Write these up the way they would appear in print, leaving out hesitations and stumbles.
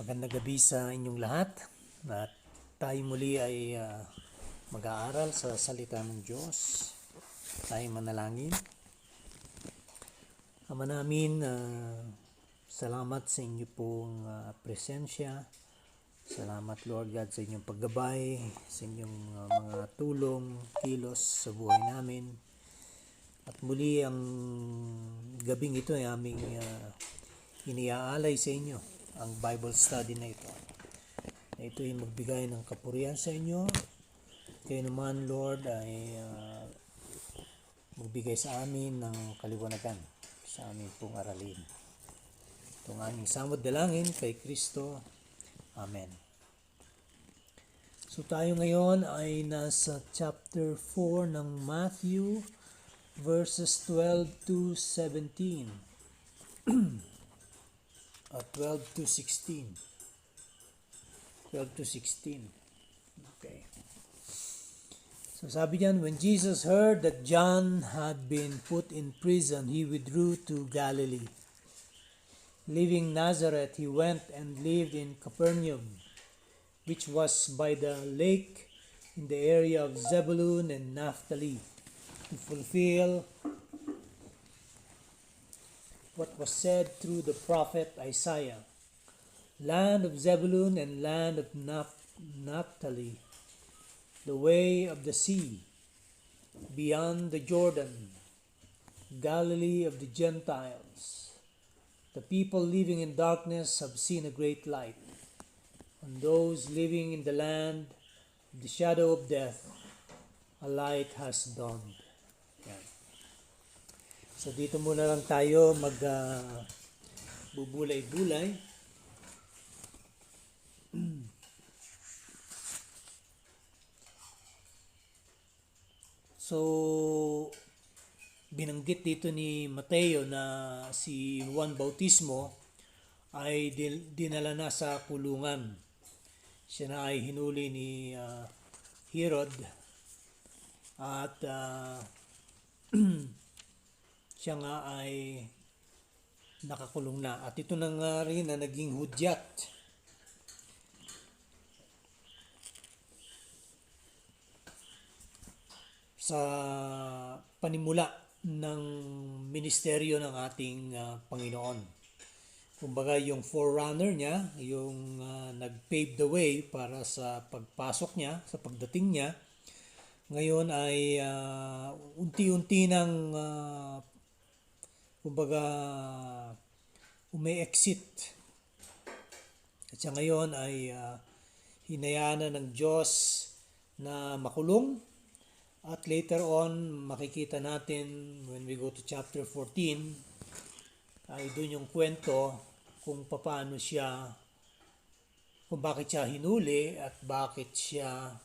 Magandang gabi sa inyong lahat at tayo muli ay mag-aaral sa salita ng Diyos. Tayo manalangin. Ama namin, salamat sa inyo pong presensya. Salamat Lord God sa inyong paggabay, sa inyong mga tulong, kilos sa buhay namin. At muli ang gabing ito ay aming iniaalay sa inyo ang Bible study na ito. Ito ay magbigay ng kapurihan sa inyo. Kayo naman, Lord, ay magbigay sa amin ng kaliwanagan sa aming pong aralin. Itong aming samod dalangin kay Kristo. Amen. So tayo ngayon ay nasa chapter 4 ng Matthew, verses 12 to 17. At 12 to 16. 12 to 16. Okay. So sabi diyan, when Jesus heard that John had been put in prison, he withdrew to Galilee. Leaving Nazareth, he went and lived in Capernaum, which was by the lake in the area of Zebulun and Naphtali, to fulfill what was said through the prophet Isaiah. Land of Zebulun and land of Naphtali, the way of the sea, beyond the Jordan, Galilee of the Gentiles. The people living in darkness have seen a great light. On those living in the land of the shadow of death, a light has dawned. Yan. So dito muna lang tayo bubulay-bulay. So binanggit dito ni Mateo na si Juan Bautismo ay dinala na sa kulungan. Siya na ay hinuli ni Herod at siya nga ay nakakulong na. At ito na nga rin na naging hudyat sa panimula ng ministeryo ng ating Panginoon. Kumbaga yung forerunner niya, yung nag-pave the way para sa pagpasok niya, sa pagdating niya, ngayon ay unti-unti nang kumbaga umi-exit. At siya ngayon ay hinayaan na ng Diyos na makulong. At later on, makikita natin when we go to chapter 14, ay doon yung kwento kung paano siya, kung bakit siya hinuli at bakit siya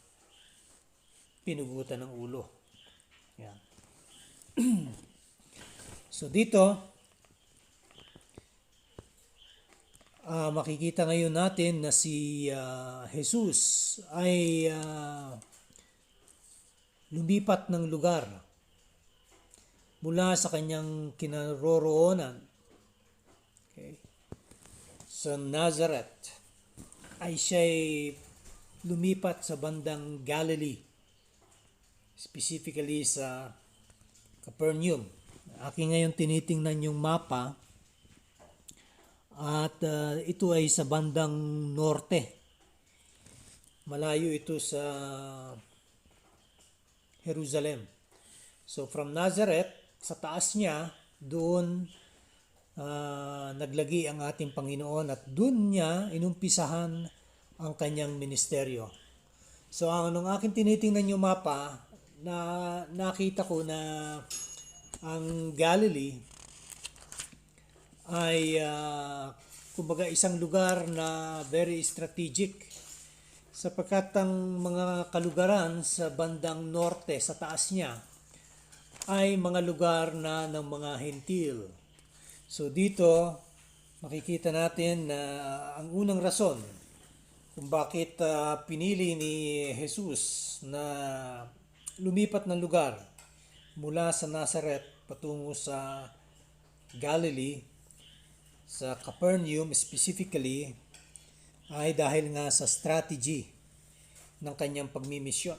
pinugutan ng ulo. Yan. So dito, makikita ngayon natin na si Jesus ay lumipat ng lugar mula sa kanyang kinaroroonan. Okay. Sa Nazareth ay siya'y lumipat sa bandang Galilee, specifically sa Capernaum. Aking ngayon tinitingnan yung mapa at ito ay sa bandang norte. Malayo ito sa Jerusalem. So from Nazareth, sa taas niya, doon naglagi ang ating Panginoon at doon niya inumpisahan ang kanyang ministeryo. So nung aking tinitingnan yung mapa, nakita ko na ang Galilee ay kumbaga isang lugar na very strategic sapagkat ang mga kalugaran sa bandang norte, sa taas niya, ay mga lugar na ng mga Hentil. So dito, makikita natin na ang unang rason kung bakit pinili ni Jesus na lumipat ng lugar mula sa Nazareth patungo sa Galilee, sa Capernaum specifically, ay dahil nga sa strategy ng kanyang pagmimisyon.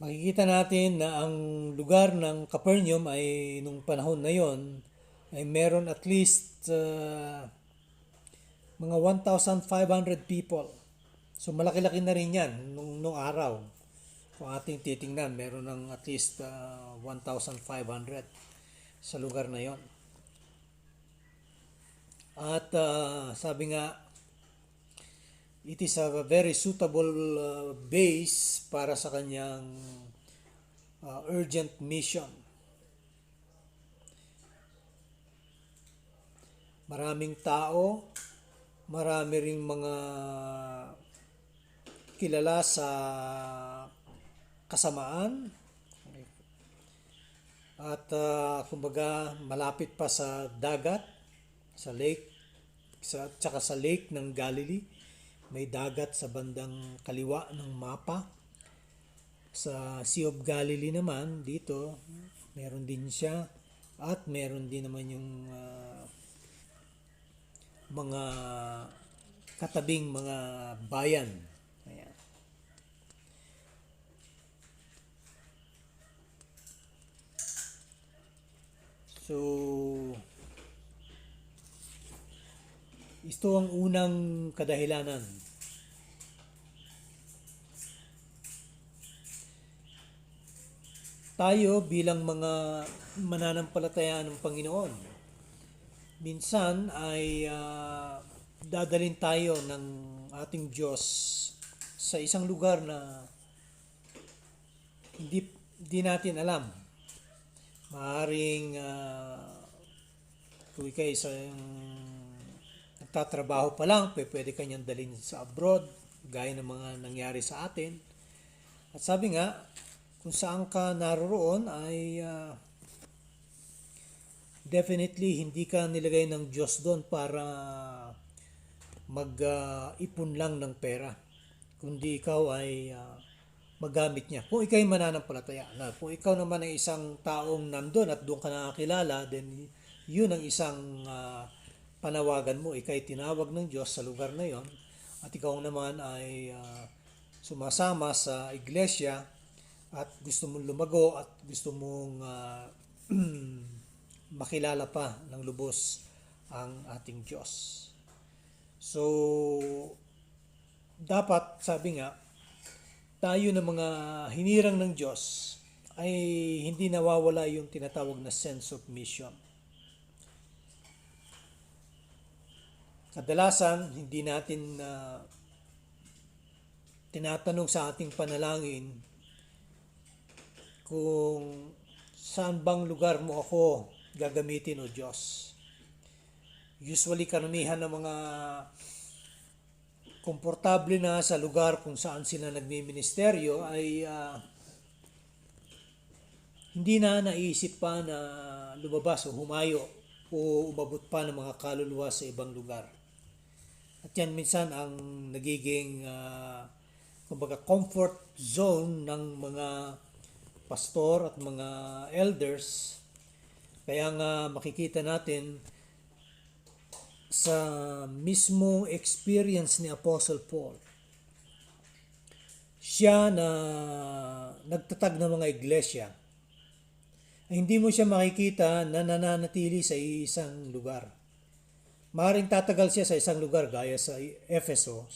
Makikita natin na ang lugar ng Capernaum ay nung panahon na yon ay meron at least mga 1,500 people. So malaki-laki na rin yan nung araw. Kung ating titingnan, meron ng at least 1,500 sa lugar na yon. At sabi nga, it is a very suitable base para sa kanyang urgent mission. Maraming tao, marami ring mga kilala sa kasamaan, at kumbaga malapit pa sa dagat, sa lake, tsaka sa lake ng Galilee. May dagat sa bandang kaliwa ng mapa. Sa Sea of Galilee naman, dito, meron din siya. At meron din naman yung mga katabing mga bayan. Ayan. So, ito ang unang kadahilanan. Tayo bilang mga mananampalataya ng Panginoon, minsan ay dadalhin tayo ng ating Diyos sa isang lugar na hindi natin alam. Maaaring kung ikay sa nagtatrabaho pa lang, pwede kanyang dalhin sa abroad, gaya ng mga nangyari sa atin. At sabi nga, kung saan ka naroroon ay definitely hindi ka nilagay ng Diyos doon para mag-ipon lang ng pera. Kundi ikaw ay magamit niya. Kung ikaw ay mananampalataya. Kung ikaw naman ay isang taong nandun at doon ka nakakilala, then yun ang isang panawagan mo. Ikaw ay tinawag ng Diyos sa lugar na yon. At ikaw naman ay sumasama sa iglesia at gusto mong lumago at gusto mong makilala pa ng lubos ang ating Diyos. So, dapat, sabi nga, tayo na mga hinirang ng Diyos ay hindi nawawala yung tinatawag na sense of mission. Kadalasan, hindi natin tinatanong sa ating panalangin kung saan bang lugar mo ako gagamitin o Diyos. Usually karamihan ng mga komportable na sa lugar kung saan sila nagmi-ministeryo ay hindi na naisip pa na lumabas o humayo o umabot pa ng mga kaluluwa sa ibang lugar. At yan minsan ang nagiging kumbaga comfort zone ng mga pastor at mga elders. Kaya nga makikita natin sa mismong experience ni Apostle Paul. Siya na nagtatag ng mga iglesia. Ay hindi mo siya makikita na nananatili sa isang lugar. Maaaring tatagal siya sa isang lugar gaya sa Efeso,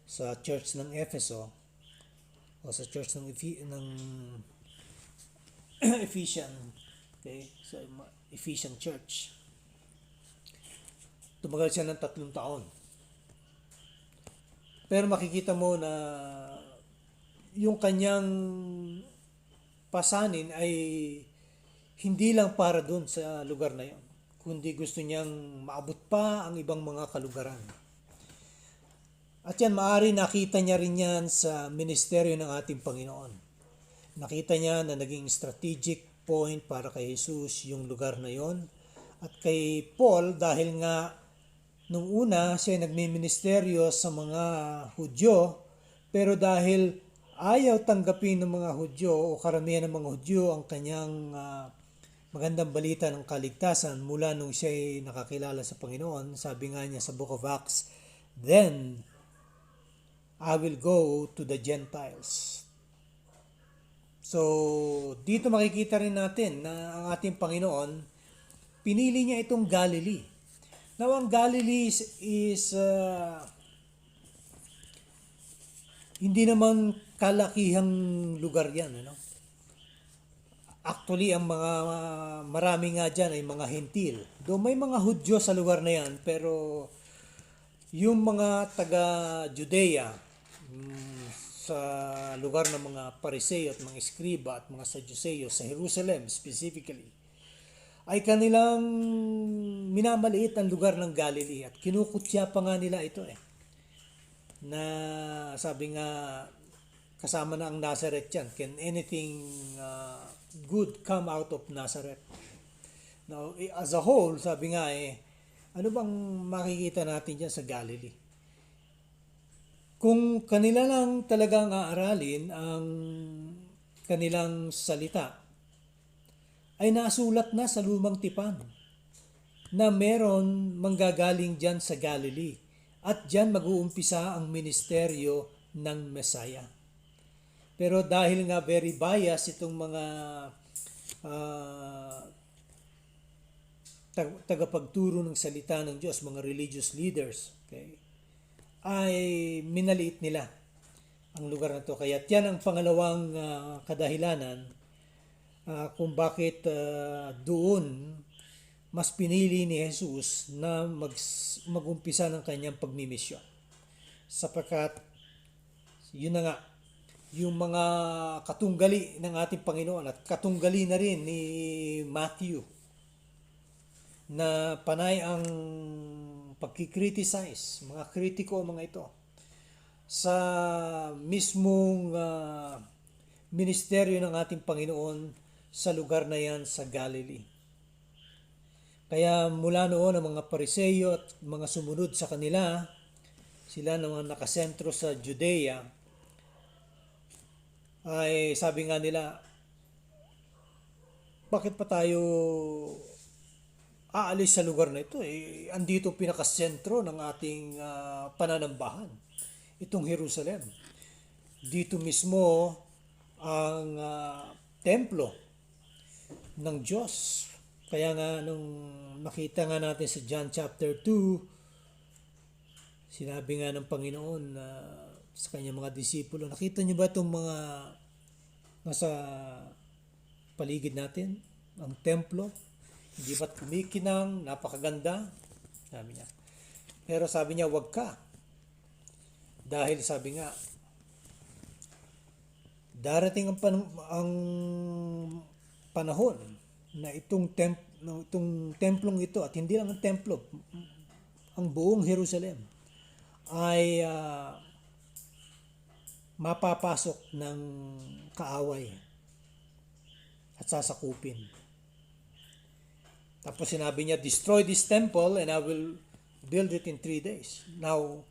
sa church ng Efeso, o sa church ng Ephesian, okay, sa Ephesian church. Tumagal siya ng 3 taon. Pero makikita mo na yung kanyang pasanin ay hindi lang para doon sa lugar na yon, kundi gusto niyang maabot pa ang ibang mga kalugaran. At yan, maaari nakita niya rin yan sa ministeryo ng ating Panginoon. Nakita niya na naging strategic point para kay Jesus yung lugar na yon. At kay Paul, dahil nga nung una siya nagmi-ministeryo sa mga Hudyo, pero dahil ayaw tanggapin ng mga Hudyo o karamihan ng mga Hudyo ang kanyang magandang balita ng kaligtasan mula nung siya ay nakakilala sa Panginoon, sabi nga niya sa Book of Acts then I will go to the Gentiles. So, dito makikita rin natin na ang ating Panginoon, pinili niya itong Galilee. Now, ang Galilee is hindi naman kalakihang lugar yan. Ano? Actually, ang mga marami nga dyan ay mga Hentil. Though may mga Hudyo sa lugar na yan, pero yung mga taga-Judea, sa lugar ng mga Pariseo at mga Eskriba at mga Sadduceo sa Jerusalem specifically, ay kanilang minamaliit ang lugar ng Galilee at kinukutya pa nga nila ito na sabi nga kasama na ang Nazareth yan. Can anything good come out of Nazareth? Now, as a whole, sabi nga ano bang makikita natin dyan sa Galilee? Kung kanila lang talagang aaralin ang kanilang salita, ay nasulat na sa lumang tipan na meron manggagaling dyan sa Galilee at dyan mag-uumpisa ang ministeryo ng Messiah. Pero dahil nga very biased itong mga tagapagturo ng salita ng Diyos, mga religious leaders, okay, ay minaliit nila ang lugar na to. Kaya yan ang pangalawang kadahilanan kung bakit doon mas pinili ni Jesus na mag-umpisa ng kanyang pagmimisyon. Sapagkat yun na nga, yung mga katunggali ng ating Panginoon at katunggali na rin ni Matthew na panay ang pagkikriticize, mga kritiko mga ito sa mismong ministeryo ng ating Panginoon sa lugar na yan sa Galilee. Kaya mula noon ang mga Pariseo at mga sumunod sa kanila, sila naman nakasentro sa Judea, ay sabi nga nila, bakit pa tayo aalis sa lugar na ito? Andito pinakasentro ng ating pananambahan, itong Jerusalem. Dito mismo ang templo ng Diyos. Kaya nga nung makita nga natin sa John chapter 2, sinabi nga ng Panginoon sa kanyang mga disipulo, nakita niyo ba itong mga nasa paligid natin? Ang templo? Hindi ba't kumikinang, napakaganda? Sabi niya. Pero sabi niya, wag ka. Dahil sabi nga, darating ang panahon na itong templong ito, at hindi lang ang templo, ang buong Jerusalem, ay mapapasok ng kaaway at sasakupin. Tapos sinabi niya, destroy this temple and I will build it in 3 days. Now,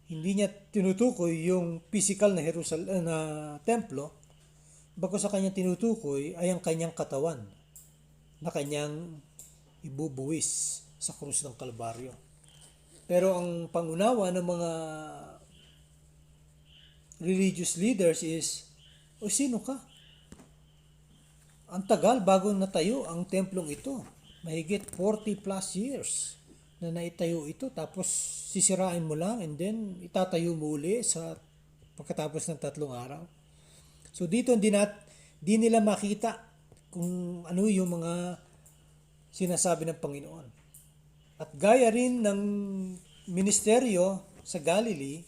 hindi niya tinutukoy yung physical na Jerusalem na templo, bago sa kanyang tinutukoy ay ang kanyang katawan na kanyang ibubuwis sa krus ng Kalbaryo. Pero ang pangunawa ng mga religious leaders is, sino ka? Ang tagal bago natayo ang templong ito. Mahigit 40 plus years na naitayo ito. Tapos sisirain mo lang and then itatayo mo uli sa pagkatapos ng 3 araw. So dito di nila makita kung ano yung mga sinasabi ng Panginoon. At gaya rin ng ministeryo sa Galilee,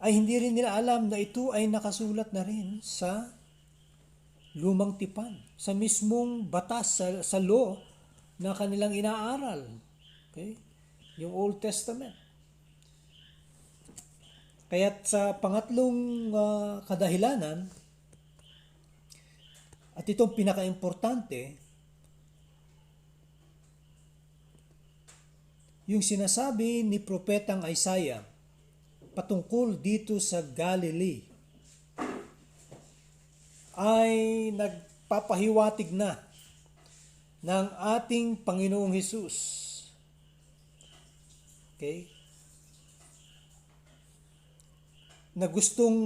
ay hindi rin nila alam na ito ay nakasulat na rin sa lumang tipan, sa mismong batas, sa law na kanilang inaaral. Okay? Yung Old Testament. Kaya't sa pangatlong kadahilanan, at itong pinaka-importante, yung sinasabi ni Propetang Isaiah patungkol dito sa Galilee ay nagpapahiwatig na ng ating Panginoong Hesus. Okay? na gustong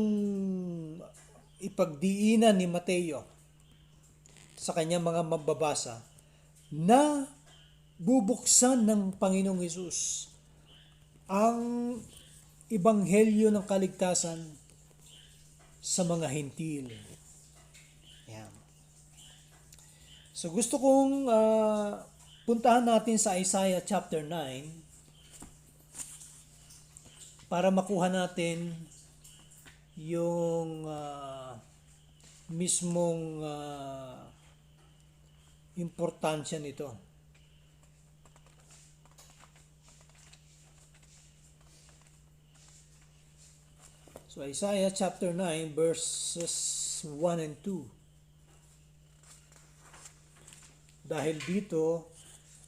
ipagdiinan ni Mateo sa kanyang mga mababasa na bubuksan ng Panginoong Hesus ang ebanghelyo ng kaligtasan sa mga hentil. Yan. So gusto kong puntahan natin sa Isaiah chapter 9 para makuha natin yung mismong importansya nito. So Isaiah chapter 9 verses 1 and 2. Dahil dito,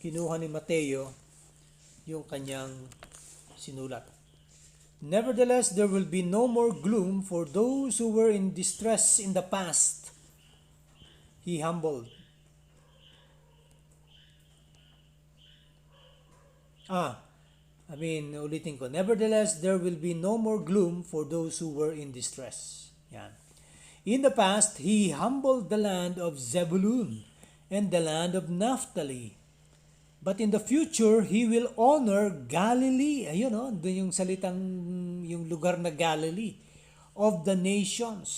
kinuha ni Mateo yung kanyang sinulat. Nevertheless, there will be no more gloom for those who were in distress in the past. He humbled. Ulitin ko. Nevertheless, there will be no more gloom for those who were in distress. Yan. In the past, He humbled the land of Zebulun and the land of Naphtali. But in the future, He will honor Galilee. Ayun, doon yung salitang, yung lugar na Galilee of the nations.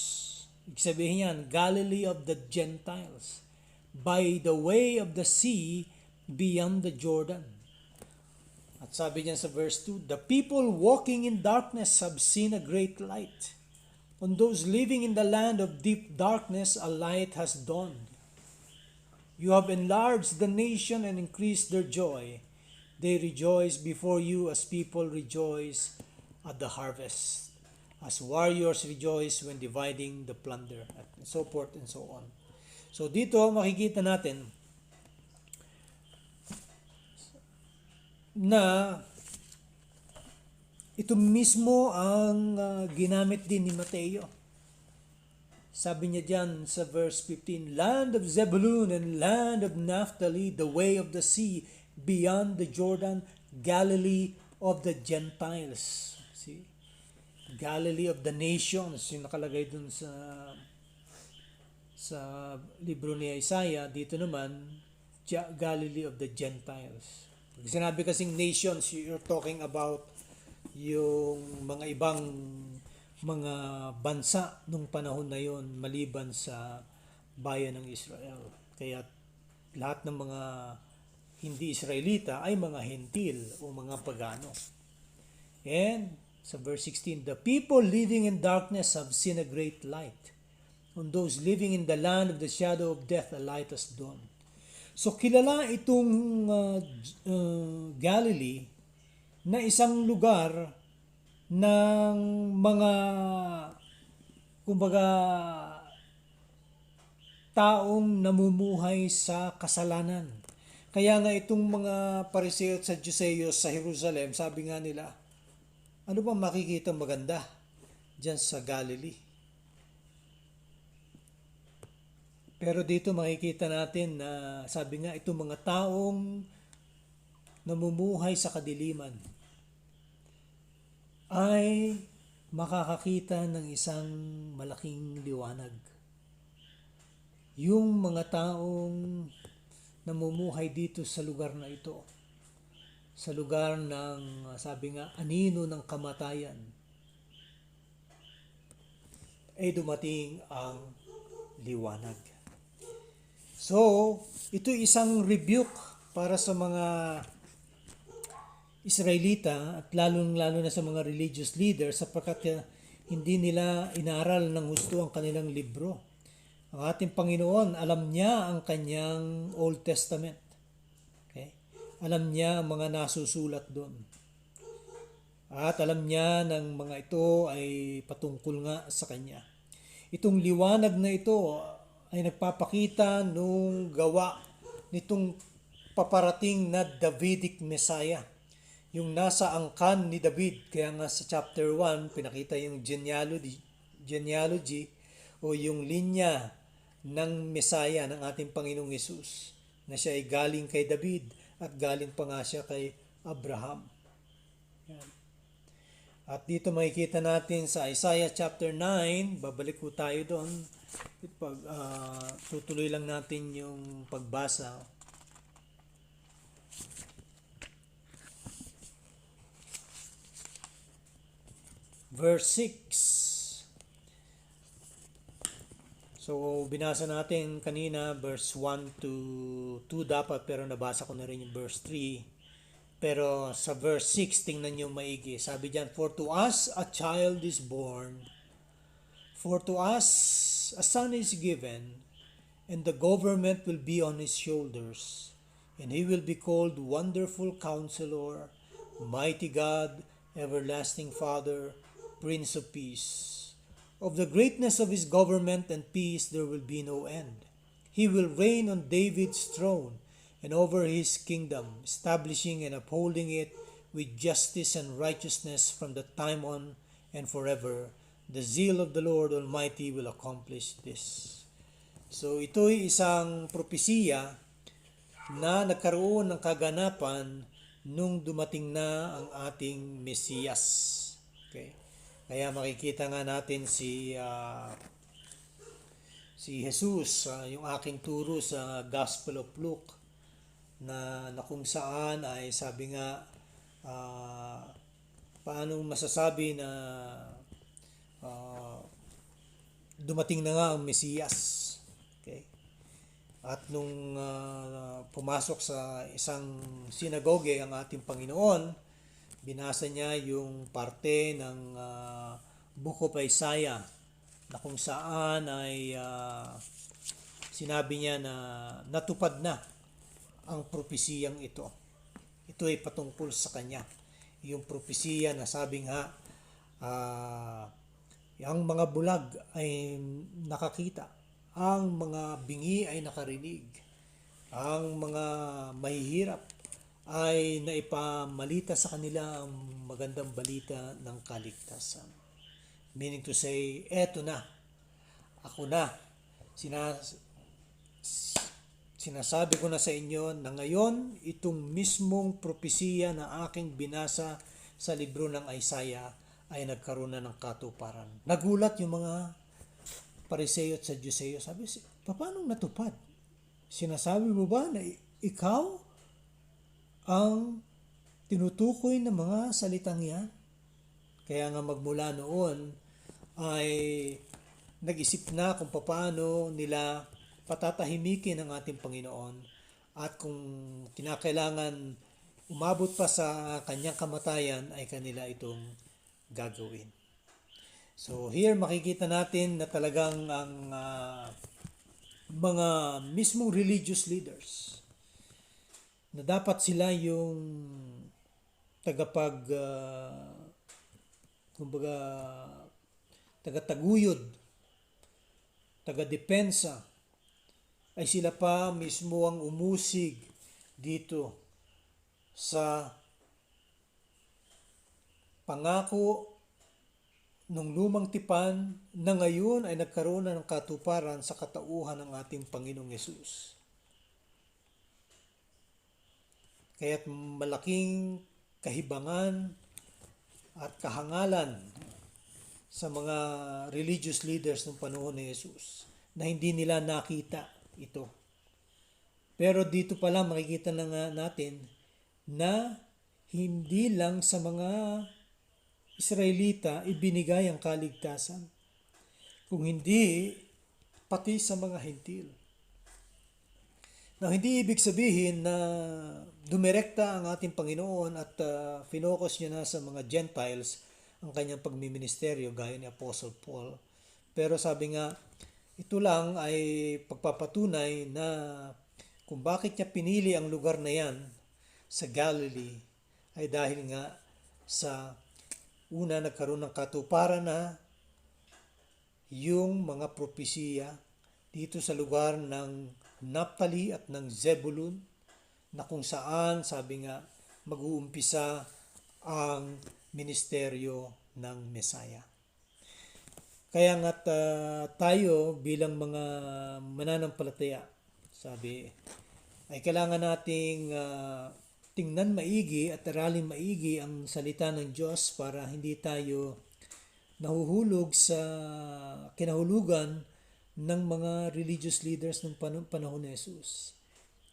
Ibig sabihin yan, Galilee of the Gentiles. By the way of the sea beyond the Jordan. At sabi niya sa verse 2, the people walking in darkness have seen a great light. On those living in the land of deep darkness, a light has dawned. You have enlarged the nation and increased their joy. They rejoice before you as people rejoice at the harvest, as warriors rejoice when dividing the plunder, and so forth and so on. So dito makikita natin na ito mismo ang ginamit din ni Mateo. Sabi niya dyan sa verse 15, land of Zebulun and land of Naphtali, the way of the sea beyond the Jordan, Galilee of the Gentiles. See? Galilee of the nations, yung nakalagay dun sa libro ni Isaiah. Dito naman, Galilee of the Gentiles. Pag sinabi kasing nations, you're talking about yung mga ibang mga bansa nung panahon na yon maliban sa bayan ng Israel. Kaya lahat ng mga hindi Israelita ay mga hentil o mga pagano. And sa verse 16, the people living in darkness have seen a great light. On those living in the land of the shadow of death, a light has dawned. So kilala itong Galilee na isang lugar ng mga kumbaga taong namumuhay sa kasalanan. Kaya nga itong mga Pariseo at Sadduceo sa Jerusalem, sabi nga nila, ano bang makikita maganda dyan sa Galilee? Pero dito makikita natin na sabi nga itong mga taong namumuhay sa kadiliman ay makakakita ng isang malaking liwanag. Yung mga taong namumuhay dito sa lugar na ito, sa lugar ng, sabi nga, anino ng kamatayan, ay dumating ang liwanag. So, ito isang rebuke para sa mga Israelita at lalo na sa mga religious leaders sapagkat hindi nila inaral ng husto ang kanilang libro. Ang ating Panginoon, alam niya ang kanyang Old Testament. Okay? Alam niya ang mga nasusulat doon. At alam niya ng mga ito ay patungkol nga sa kanya. Itong liwanag na ito ay nagpapakita nung gawa nitong paparating na Davidic Messiah. Yung nasa angkan ni David, kaya nga sa chapter 1, pinakita yung genealogy o yung linya ng Messiah ng ating Panginoong Hesus, na siya ay galing kay David at galing pa nga siya kay Abraham. Yan. At dito makikita natin sa Isaiah chapter 9, babalik po tayo doon. Tutuloy lang natin yung pagbasa. Verse 6. So, binasa natin kanina verse 1 to 2 dapat, pero nabasa ko na rin yung verse 3. Pero sa verse 6, tingnan nyo maigi. Sabi diyan, "For to us a child is born, for to us a son is given, and the government will be on his shoulders, and he will be called Wonderful Counselor, Mighty God, Everlasting Father, Prince of Peace. Of the greatness of his government and peace there will be no end. He will reign on David's throne and over his kingdom, establishing and upholding it with justice and righteousness from the time on and forever. The zeal of the Lord Almighty will accomplish this." So ito'y isang propesiya na nagkaroon ng kaganapan nung dumating na ang ating Mesiyas. Okay? Kaya makikita nga natin si Jesus, yung aking turo sa Gospel of Luke, na kung saan ay sabi nga, paano masasabi na dumating na nga ang Mesiyas. Okay? At nung pumasok sa isang sinagoge ang ating Panginoon, binasa niya yung parte ng Book of Isaiah na kung saan ay sinabi niya na natupad na ang propesiyang ito. Ito ay patungkol sa kanya. Yung propesiya na sabi nga, ang mga bulag ay nakakita, ang mga bingi ay nakarinig, ang mga mahihirap ay naipamalita sa kanila ang magandang balita ng kaligtasan. Meaning to say, eto na, ako na, sinasabi ko na sa inyo na ngayon itong mismong propesiya na aking binasa sa libro ng Isaiah ay nagkaroon na ng katuparan. Nagulat yung mga Pariseo at Saduseo. Sabi, paano natupad? Sinasabi mo ba na ikaw ang tinutukoy ng mga salitang yan? Kaya nga magmula noon ay nag-isip na kung paano nila patatahimikin ang ating Panginoon, at kung kinakailangan umabot pa sa kanyang kamatayan ay kanila itong gagawin. So here makikita natin na talagang ang mga mismong religious leaders na dapat sila yung tagataguyod, tagadepensa, ay sila pa mismo ang umusig dito sa pangako nung lumang tipan na ngayon ay nagkaroon na ng katuparan sa katauhan ng ating Panginoong Yesus. Kaya't malaking kahibangan at kahangalan sa mga religious leaders ng panahon ni Jesus na hindi nila nakita ito. Pero dito pala makikita na nga natin na hindi lang sa mga Israelita ibinigay ang kaligtasan, kung hindi pati sa mga Hentil. Na hindi ibig sabihin na dumirekta ang ating Panginoon at finokus niya na sa mga Gentiles ang kanyang pagmiministeryo gaya ni Apostle Paul. Pero sabi nga, ito lang ay pagpapatunay na kung bakit niya pinili ang lugar na yan sa Galilee ay dahil nga sa una nagkaroon ng katuparan na yung mga propesiya dito sa lugar ng Naphtali at ng Zebulun, na kung saan sabi nga mag-uumpisa ang ministeryo ng Mesaya. Kaya nga tayo bilang mga mananampalataya, sabi, ay kailangan nating tingnan maigi at aralin maigi ang salita ng Diyos para hindi tayo nahuhulog sa kinahulugan ng mga religious leaders ng panahon ni Jesus.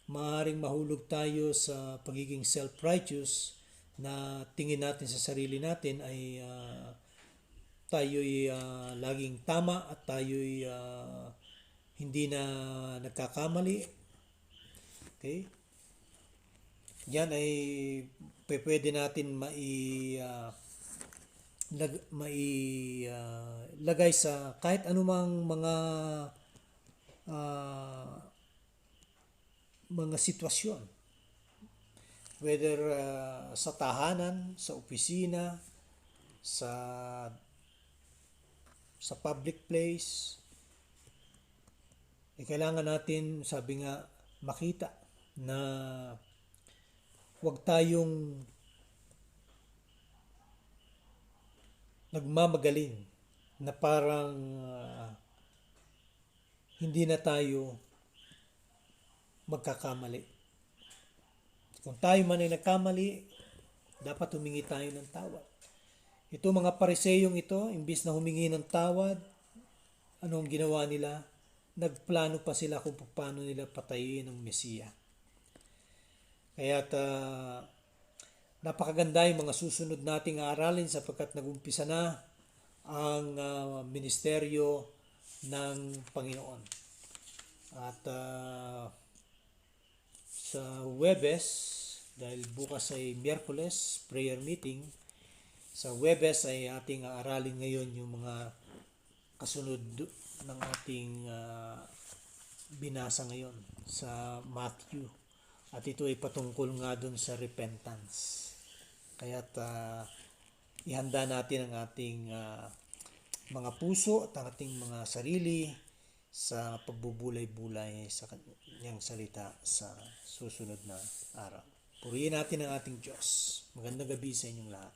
Maaaring mahulog tayo sa pagiging self-righteous na tingin natin sa sarili natin ay tayo'y laging tama at tayo'y hindi na nagkakamali. Okay? Yan ay pwede natin mailagay sa kahit anumang mga sitwasyon, whether sa tahanan, sa opisina, sa public place. Kailangan natin, sabi nga, makita na huwag tayong nagmamagaling na parang hindi na tayo magkakamali. Kung tayo man ay nagkamali, dapat humingi tayo ng tawad. Ito mga pariseyong ito, imbis na humingi ng tawad, anong ginawa nila? Nagplano pa sila kung paano nila patayin ang Mesiya. Kaya't napakaganda yung mga susunod nating aralin sapagkat nag-umpisa na ang ministeryo ng Panginoon. At sa Huwebes, dahil bukas ay Miyerkules, prayer meeting, sa Huwebes ay ating aralin ngayon yung mga kasunod ng ating binasa ngayon sa Matthew. At ito ay patungkol nga dun sa repentance. Kaya't ihanda natin ang ating mga puso at ang ating mga sarili sa pagbubulay-bulay sa kanyang salita sa susunod na araw. Purihin natin ang ating Diyos. Magandang gabi sa inyong lahat.